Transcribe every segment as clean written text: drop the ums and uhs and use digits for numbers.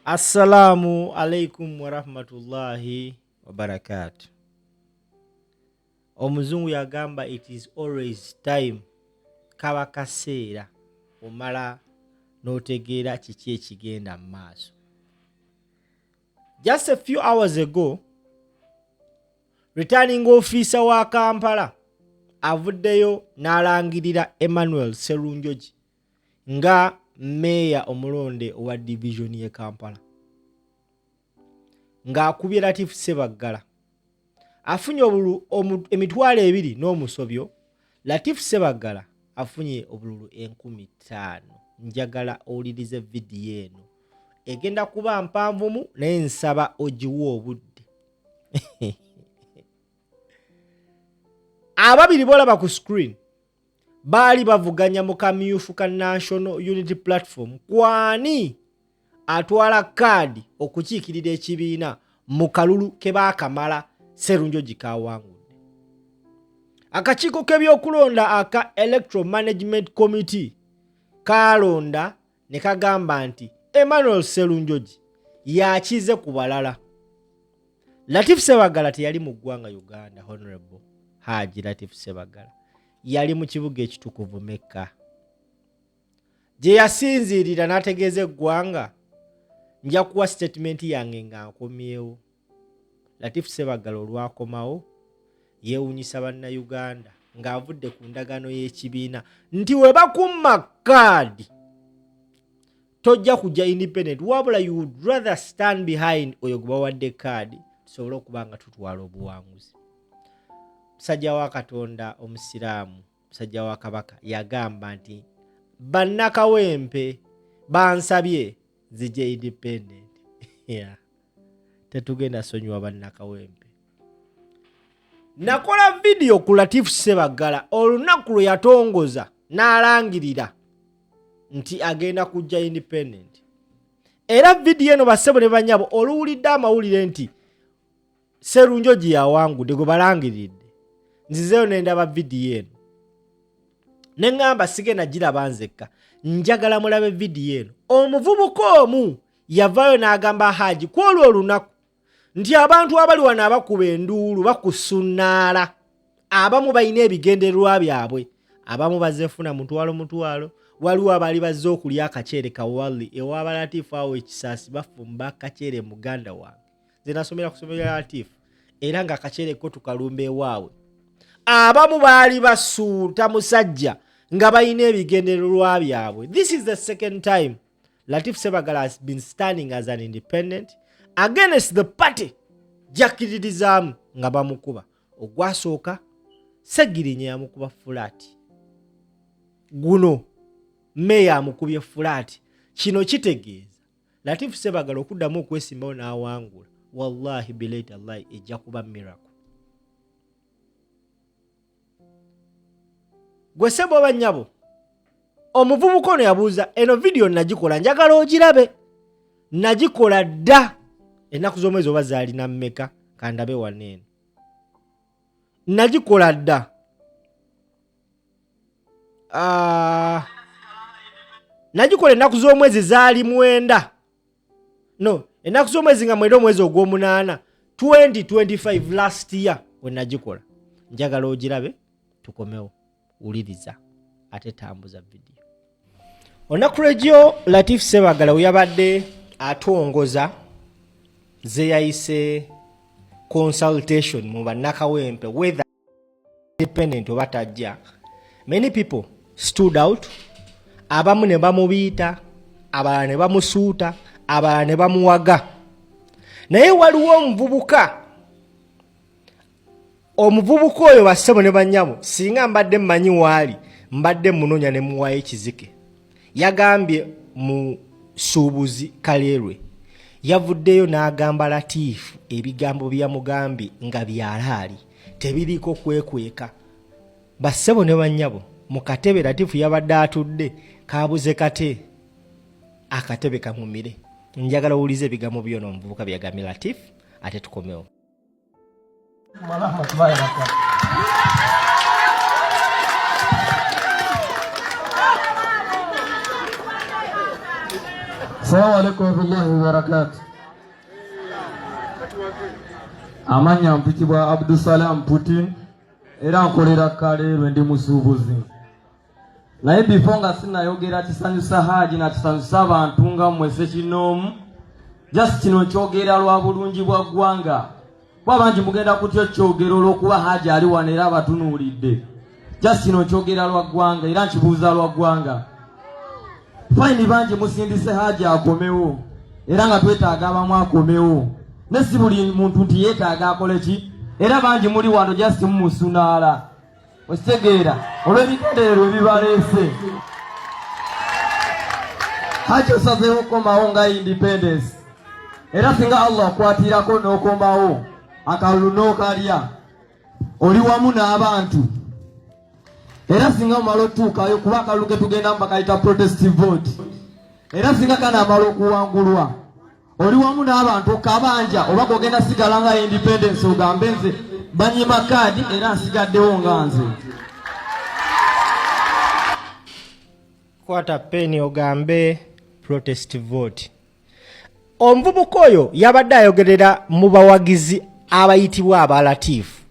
Assalamu alaikum wa rahmatullahi wa barakatuh. Omuzungu yagamba it is always time kaba kaseera omala n'otegeera kiki ekigenda mu maaso. Just a few hours ago, returning officer wa Kampala avuddeyo n'alangirira Emmanuel Sserunjogi nga meya omulonde owa division ye Kampala. Ng'akubye Latif Ssebaggala. Afunye emitwalo 2 n'omusobyo. Latif Ssebaggala afunye obululu 50,000. Njagala owulirize vidiyo eno. Egenda kuba mpanvumu naye nsaba ogiwa obudde. Ababiri bolaba ku screen baali bavuganya mu kamyufu ka National Unity Platform kwani atwala kaadi okukiikirira ekibiina mu kalulu ke baakamala Sserunjogi kawangudde. Akakiiko k'ebyokulonda aka Electoral Management Committee kalonda ne kagamba nti Emmanuel Sserunjogi yakize ku balala. Latif Ssebaggala teyali mu ggwanga Uganda. Honorable Haji Latif Ssebaggala yali mu kibuga ekitukuvu Mecca. Gye yasinziirira n'ategeeza eggwanga, nja kuwa statement yange nga nkomyewo. Latif Ssebaggala olwakomawo yeewuunyisa bannayuganda ng'avudde ku ndagaano y'ekibiina nti we bakumma kaadi tojja kujja independent wabula you would rather stand behind oyo gwe bawadde kaadi tusobole okuba nga tutwala obuwanguzi. Musajja wa Katonda omusiraamu, musajja wa Kabaka yagamba nti bannakawempe bansabye zijje independent. Tetugenda sonyiwa bannakawempe. Nakola video ku Latif Ssebaggala olunaku lwe yatongoza n'alangirira nti agenda kujja independent. Era video eno bassebo ne banyabo oluwulidde amawulire nti Sserunjogi yawangudde gwe balangiridde. Nzizeyo nendaba video eno. Nengamba sigenda giraba nzekka. Njagala mulabe video eno. Omuvubuka omu yavayo n'agamba Haji ku olwo olunaku nti abantu abali wano abakuba enduulu bakusunnaala. Abamu balina ebigendererwa byabwe. Abamu bazefuna mutwalo. Waliwo abali bazze okulya akaceere kawali ewa Latif awo ekisaasi bafumba akaceere muganda wange. Nze nasomera ku ssomero lya Latif era nga akaceere ko tukalumba ewaabwe. Abamu baali basuuta musajja nga balina ebigendererwa byabwe. This is the second time Latif Ssebaggala has been standing as an independent against the party jakiririzaamu nga bamukuba. Ogwasooka Ssegirinya yamukuba fulaati. Guno meya amukubye fulaati. Kino kitegeeza Latif Ssebaggala okuddamu okwesimbawo n'awangula. Wallahi bilaiti Allah ejja kuba miracle. Gwe sebo banyabo omuvubuka ono yabuuza eno video nagikola njagala ogirabe. Nagikola dda ennaku z'omwezi oba zaali na mmeka kandabe wanene. Nagikola dda nagikola ennaku z'omwezi zaali 9. No, ennaku z'omwezi nga 9 omwezi ogw'omunaana 2025 last year we nagikola. Njagala ogirabe tukomewo. Uliriza ate tambuza video. Onaku lw'ejjo Latif Ssebaggala we yabadde atongoza ze yayise consultation mu bannakawempe whether independent oba tajja. Many people stood out. Abamu ne bamubiita, abalala ne bamusuuta, abalala ne bamuwaga. Naye waliwo omuvubuka oyo bassebo ne bannyabo singa mbadde mmanyi waali mbadde munoonya ne muwaayo ekizike. Yagambye mu Suubuzi Kaleerwe yavuddeyo n'agamba Latif ebigambo byamugambye nga byalaali tebiriiko kwekweka. Bassebo ne bannyabo mu katebe Latif yabadde atudde kaabuze kate akatebe kamumire. Njagala owulize ebigambo byona omuvubuka byagambye Latif ate tukomewo. Assalamu alaikum warahmatullahi wabarakatuh. Abanyaampi kibwa Abdusalam Putin era nkolera kale ndi musuubuzi. Naye before nga sinayogera kisanyusa Haji na kisanyusa abantu nga mwese kinoomu, just kino kyogera lwa bulungi bwa ggwanga. Kwabangi mugenda kutya kyogero olw'okuba Haji ali wano era abatunuulidde. Just kino kyogera lwa ggwanga era nkibuuza lwa ggwanga. Fine bangi musindise Haji akomewo era nga twetaaga abamu akomewo. Ne si buli muntu nti yeetaaga akole ki era bangi muli wano just mumusunaala. Ositegeera olw'ebiteereero ebibaleese. Haji osazeewo okukomawo nga independence era singa Allah akwatirako n'okomawo akalulu n'okalya oli wamu n'abantu era singa omala otuukayo kuba akalulu ke tugenda bakayita protest vote era singa kanaamala okuwangulwa oli wamu n'abantu okabanja oba kogenda sigala nga independence ogambe nze banyima kaadi era nsigaddewo nga nze. Kwata peni ogambe protest vote. Omuvubuka oyo yabadde ayogerera mu bawagizi abayitibwa abalatiifu.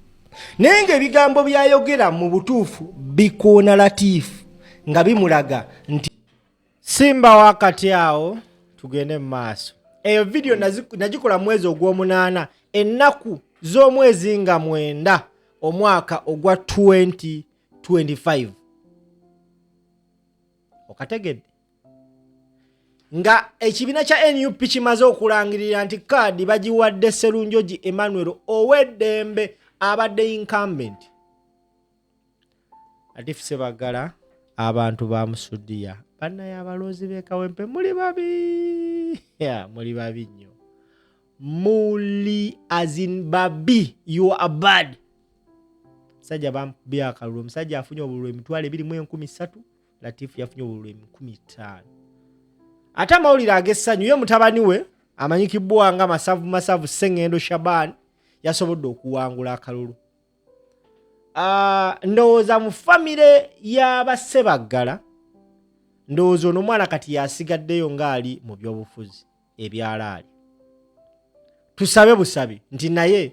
Naye ng'ebigambo byayogera mu butuufu bikoona latiifu nga bimulaga nti simba wakati awo tugende mu maaso. Eyo video nagikola mwezi ogw'omunaana ennaku z'omwezi nga 9 omwaka ogwa 2025. Okategedde nga ekibiina kya NUP kimaze okulangirira nti kaadi bagiwadde Sserunjogi Emmanuel ow'eddembe abadde incumbent. Latifu Ssebaggala abantu ba Musudiya bannaye abaloozi b'e Kawempe muli babi. Muli babi nnyo. Muli as in babi, you are bad. Sajja bambye akalulu omusajja afunye obululu emitwalo 213, Latifu yafunye obululu 15. Ate amawulire ag'essanyu ye mutabani we amanyikibwa nga Masavu Sengendo Shaban yasobodde okuwangula akalulu. Ndowooza mu famire y'aba Ssebaggala ndowooza ono mwana kati yasigaddeyo ng'ali mu byobufuzi ebyalaali. Tusabe busabi nti naye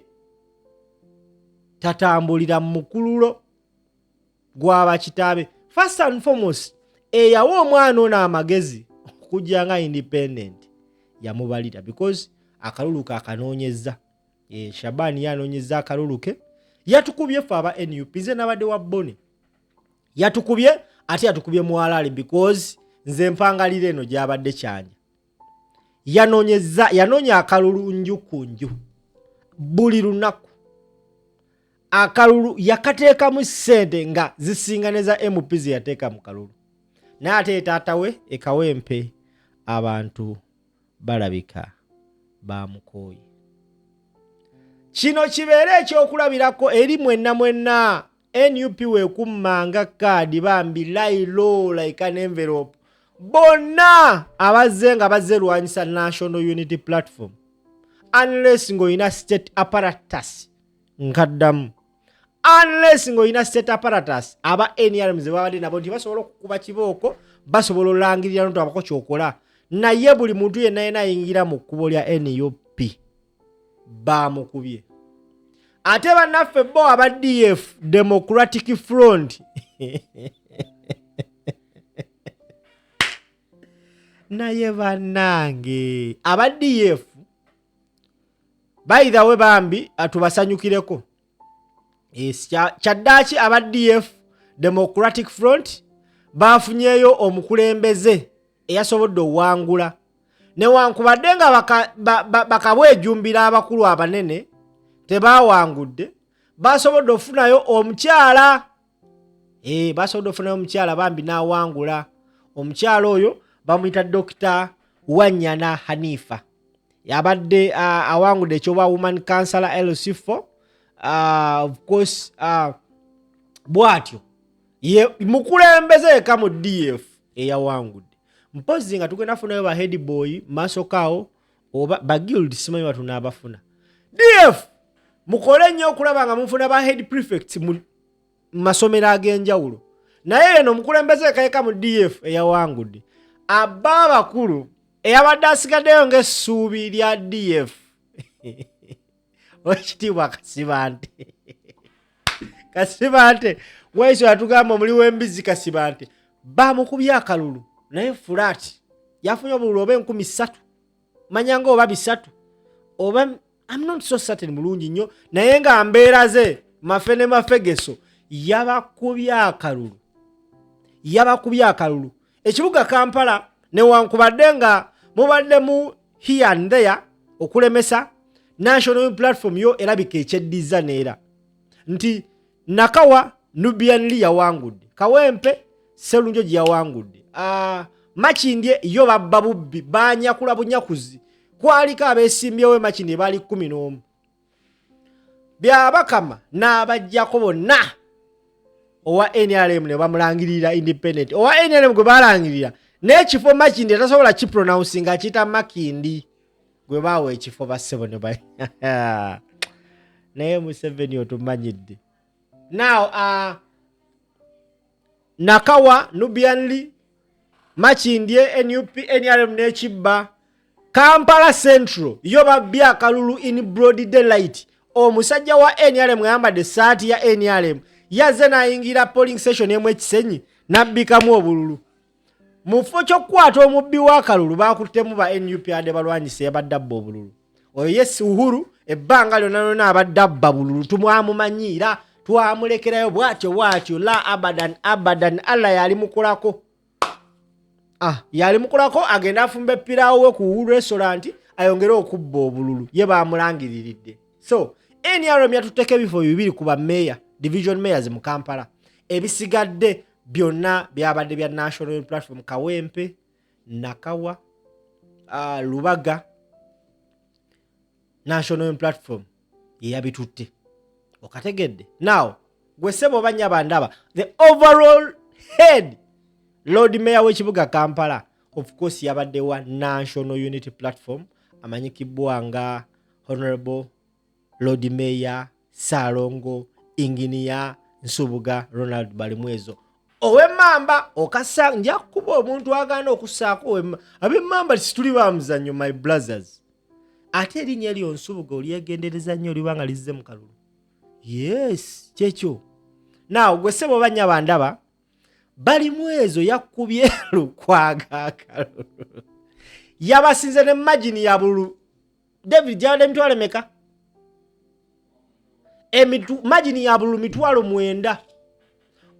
tatambulira mu mukululo gw'abakitaabe. First and foremost eyawa omwana ono amagezi okujja nga independent yamubalira because akalulu kakanoonyezza. Shabani yanoonyezza akalulu ke yatukubye ffe aba NUP nze nabadde wa Boni yatukubye ate yatukubye mwalaali because nze mpangalira eno gyabadde kyanja. Yanoonya akalulu nju ku nju buli lunaku. Akalulu yakateekamu ssente nga zisinga ne za MP ze yateeka mu kalulu. Naye ate taata we e Kawempe abantu balabika bamukooye. Kino kibeere ekyokulabirako eri mwenna NUP weekummanga kaadi bambi layilo like an envelope. Bonna abazze nga bazze lwanyisa National Unity Platform unless ng'olina state apparatus nkaddamu. Unless ng'olina state apparatus aba NRM ze babadde nabo nti basobola okukuba kibooko basobola olangirira nti abako kyokola. Naye buli muntu yenna ayingira mu kkubo lya NUP bamukubye. Ate bannaffe bo aba DF Democratic Front naye bannange aba DF by the way bambi atubasanyukireko. Kyaddaaki aba DF Democratic Front bafunyeyo omukulembeze eyasobodde owangula newankubadde nga bakabwejumbira abakulu abanene tebawangudde basobodde ofunayo omukyala. Basobodde ofunayo omukyala bambi n'awangula. Omukyala oyo bamuyita Dr. Wanyana Hanifa yabadde awangudde ekyoba Woman Councillor LC4 of course bwatyo ye mukulembeze eka mu DF eyawangudde. Mpozi nga tugenda funayo ba head boy masokao oba ba guild simanyi watu n'abafuna. DF mukole nnyo okulaba nga mufuna ba head prefects mu masomero ag'enjawulo. Naye eno mukulembeze eka mu DF eyawangudde. Ababakulu eyabadde asigaddeyo ng'essuubi lya DF Oweekitiibwa Kasibante Kasibante Mweso atugamba omuli w'embizi Kasibante bamukubye akalulu naye fulaati yafunye obululu oba 3,000 manyanga oba 3 oba I'm not so certain mulungi nnyo naye nga mbeera ze mafe ne mafegeso yabakubye akalulu ekibuga Kampala newankubadde nga mubadde mu here and there okulemesa national platform yo erabika ekyeddiza neera nti Nakawa Nubianli yawangudde Kawempe Sserunjo yawangudde Makindye yo babba bubbi banyakula bunyakuzi kwaliko abeesimbyewo Makindye bali 11 byabakama n'abajjako bonna owa NRM ne bamulangirira independent owa NRM gwe balangirira n'ekifo Makindye tasobola kipronouncing akita Makindi gwe bawe ekifo bassebo ne ba naye Museveni otumanyidde now Nakawa Nubianli Makindye NUP NRM n'ekibba Kampala Central yo babbye akalulu in broad daylight omusajja wa NRM ayambadde saati ya NRM yazze n'ayingira polling station emu ekisenyi nabbikamu obululu mufo ky'okukwata omubbi w'akalulu bakuttemu ba NUP ade balwanyisa yabadde abba obululu oyo yes Uhuru ebbanga lyonna abadde abba bululu tumwamumanyiira twamulekerayo bwatyo la abadan Allah yali mukolako yali mukolako agenda afumba epiraawo we ku restaurant ayongere okubba obululu ye bamulangiriridde so NRM yatutteko ebifo 2 ku bammeya division mayors mu Kampala ebisigadde byonna byabadde bya national platform Kawempe Nakawa Lubaga national platform yabitutte okategedde now gwesebo banya bandaba the overall head Lord Mayor w'ekibuga Kampala of course yabadde wa national unity platform amanyikibwa nga honorable Lord Mayor Salongo Engineer Nsubuga Ronald Balimwezo ow'emmamba okasa nja kuba omuntu agana okusaako ab'emmamba situli bamuzannyo my brothers ate erinnya lyo Nsubuga olyegendereza nnyo libanga lizze mu kalulu yes kyekyo now gwesebo banya bandaba Balimwezo yakubye lukwaga akalulu yabasinze ne magini ya bululu David jade mitwale meka magini ya bululu mitwalo 9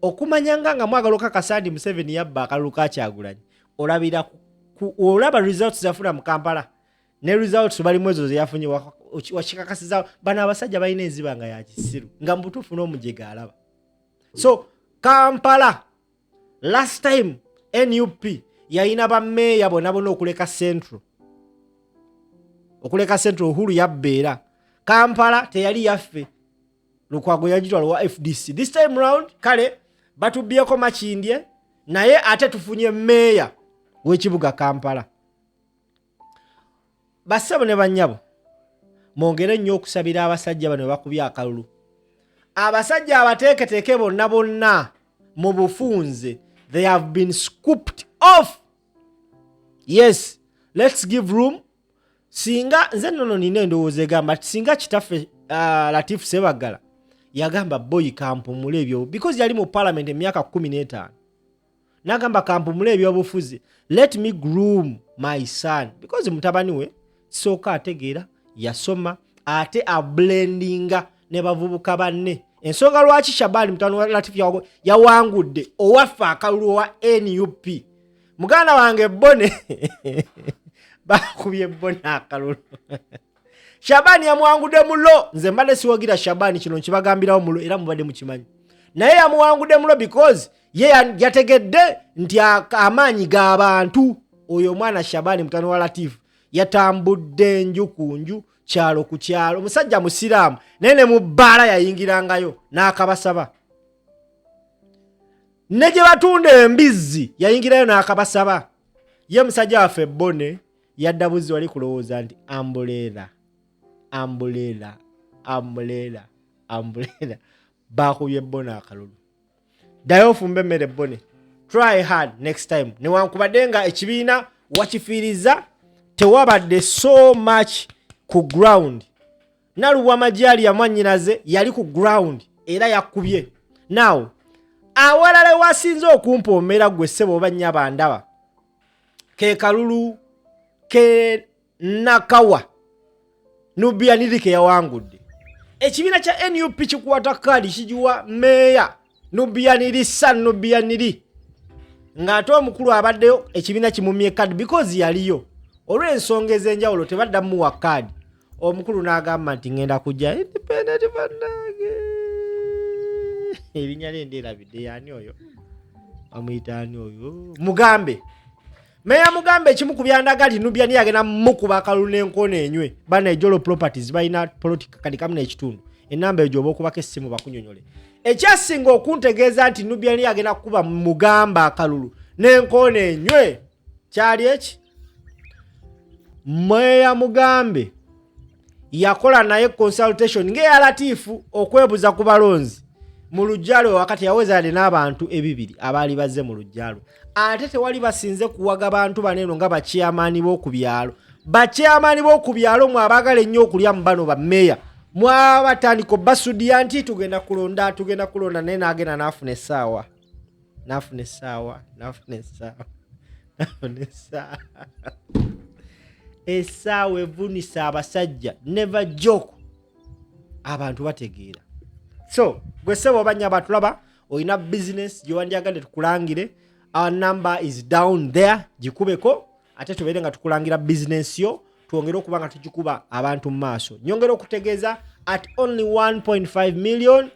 okumanyanga nga mwagaloka Kasandi Museveni yabba akalulu Kyagulanyi olaba results zafuna mu Kampala ne results Balimwezo yafunye wakikakasiza bana abasajja balina enzibanga ya kisiru nga mbutufu n'omujega alaba so Kampala last time NUP yayina bammeya bonna okuleka Central Uhuru yabbeera Kampala teyali yaffe Lukwago yagitwala wa FDC this time round kale batubyeko Makindye naye ate tufunye meya w'ekibuga Kampala basabo ne banyabo mongere nnyo okusabira abasajja bano bakubya akalulu abasajja abateeketeeke bonna mu bufunze they have been scooped off yes let's give room singa nze nno nina endowooza egamba singa kitaffe Latif Sebagala yagamba boy kampumule ebyo because yali mu parliament emyaka 15 nagamba kampumule ebyobufuzi let me groom my son because mutabani we soka ategeera yasoma ate ablendinga ne bavubuka banne ensonga lwaki Shabani mutano wa Latif yawangudde owaffe akalulu wa NUP muganda wange Bone bakubye Bone akalulu Shabani yamwangudde mulo nze mbadde siwagira Shabani kino nkibagambirawo mulo era mubadde mukimanyi naye yamwangudde mulo because ye yategedde nti amaanyi g'abantu oyo mwana Shabani mutano wa Latif yatambudde nju ku nju kyalo ku kyalo musajja musiraamu nene mu bbala yayingirangayo n'akabasaba ne gye batunda embizi yayingirayo n'akabasaba ye musajja waffe Bone yaddabuzi wali kulowooza nti ambulera bakubye Bone akalulu ddayo ofumbe emmere Bone try hard next time newankubadde nga ekibiina wakifiiriza tewabadde so much ku ground. Naluwa majali ya mwanyinaze yali ku ground era yakubye. Now awalale wasinze okumpomera gwe ssebo oba nnyaba ndaba ke Kalulu ke Nakawa Nubia nirike yawangudde. Ekibiina kya NUP kikwata kadi kijiwa meya Nubia niri san Nubia niri ng'ate omukulu abaddeyo ekibiina kimumye kadi because yaliyo olw'ensonga ez'enjawulo tebadda muwa kadi. Omukulu n'agamba nti ngenda kujja independent bannange. Erinnya lye nderabidde yani oyo amuyita ani oyo Mugambe. Meya Mugambe ekimu ku byandagali Nubia ni agenda mukuba akalulu n'enkono enywe bana ejolo properties balina politika kadi kamu n'ekitundu enamba ejo obokubako essimu bakunyonyole. Ekyasinga okuntegeeza nti Nubia ni agenda kuba Mugamba akalulu n'enkono enywe kyali eki. Meya Mugambe yakola naye consultation ngeya Latifu okwebuza ku balonzi mu lujjalo wakati yawezade n'abantu ebibiri abali bazze mu lujjalo. Ate tewali basinze kuwaga abantu baneno nga bachairman b'oku byalo. Bachairman b'oku byalo mwabagala ennyo okulya mu bano ba meya. Mwabatandiko basudia nti tugenda kulonda naye n'agenda n'afuna essaawa. Essaawa evunisa abasajja never joke. Abantu bategeera. So gwe ssebo banya batulaba oyina business gyewandiyagadde tukulangire. Our number is down there. Jikubeko ate tubeere nga tukulangira business yo tuongere okuba nga tujikuba abantu mu maaso. Nyongera okutegeeza at only 1.5 million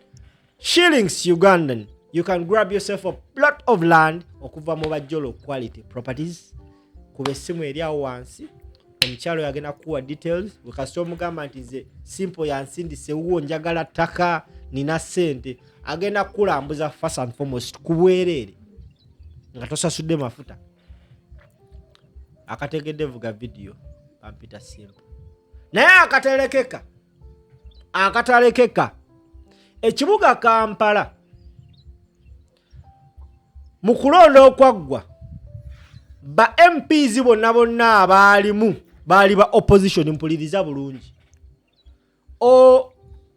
shillings Ugandan you can grab yourself a plot of land okuva mu bajjolo quality properties. Kuba essimu eri awo wansi omukyalo yagenda kuwa details wekasita omugamba nti nze simple yansindise wuwo njagala ttaka nina ssente agenda kukulambuza first and foremost ku Bweleere nga tosasudde mafuta. Akategedde vuga video pampita simple naye akatalekeka ekibuga Kampala mu kulonda okwaggwa ba MPs bonna abaalimu baali ba opposition mpuliriza bulungi.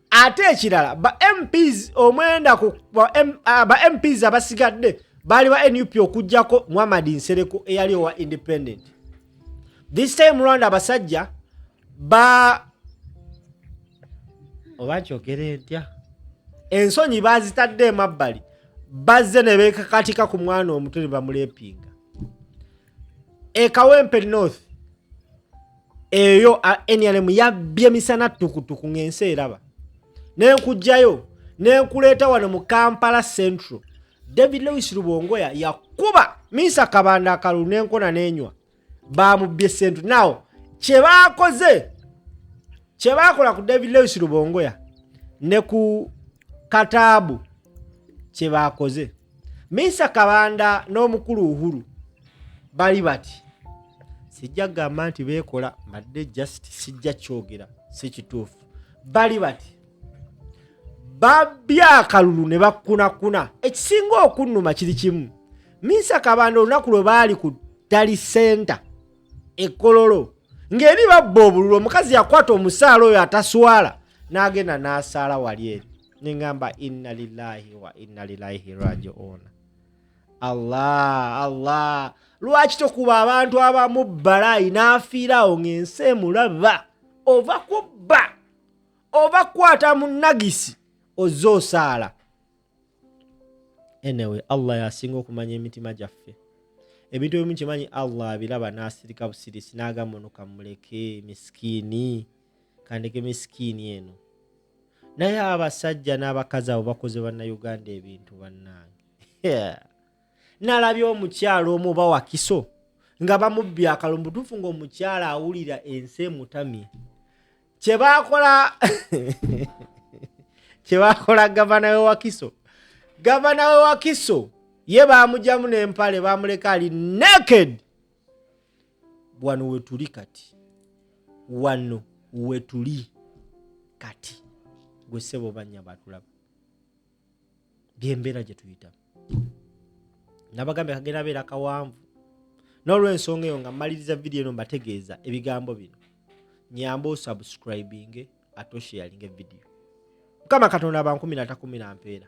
Ate ekirala ba MPs omwenda ku ba MPs abasigadde bali ba NUP okujjako Muhammad Nsereko eyali wa independent. This time round abasajja obakyogere ntya ensonyi bazitadde emabbali bazze ne beekakatika ku mwana omuto ne bamulepinga. Kawempe North eyo NRM yabbye misana tukutuku ng'ensi eraba. Nenkujjayo nenkuleeta wano mu Kampala Central. David Lewis Rubongoya yakuba Misa Kabanda akalulu n'enkona n'enywa bamubbye Central. Now kyebakola ku David Lewis Rubongoya ne ku Katabu kyebakoze Misa Kabanda n'omukulu Uhuru bali bati sijja gamba nti beekola madde just sijja kyogera si kituufu. Bali bati babbya akalulu ne bakunakuna. Ekisinga okunnuma kiri kimu. Misa Kabanda olunaku lwe baali ku Tali Center Ekololo ng'eri babba obululu omukazi yakwata omusaala oyo ataswala n'agenda n'asaala wali eri. Nengamba inna lillahi wa inna ilaihi raji'un. Allah lwaki tokuba abantu abamu balayi n'afiirawo ng'ensi emulaba ova kubba ova kwata mu nagisi ozoosaala. Anyway Allah yasinga okumanya emitima gyaffe. Ebintu ebimu kimanyi Allah abiraba n'asirika busirisi n'agamba ono kamuleke miskini kandeke miskini eno. Naye abasajja n'abakazi abo bakoze bannayuganda ebintu bannange. Nalabye omukyalo omu bawa kiso nga bamubbye akalumbu tufu ng'omukyala awulira ensi emutamye. Kyebakola gavana we wa Kiso ye bamugyamu n'empale bamuleka ali naked. Wano wetuli kati gwe ssebo banya batulaba byembeera gye tuyita. Nabagambe kagenda beera kawanvu n'olw'ensonga eyo nga mmaliriza vidiyo eno mbategeeza ebigambo bino nyamba osubscribing ate osharinge vidiyo. Mukama Katonda abankumira takumira mpeera.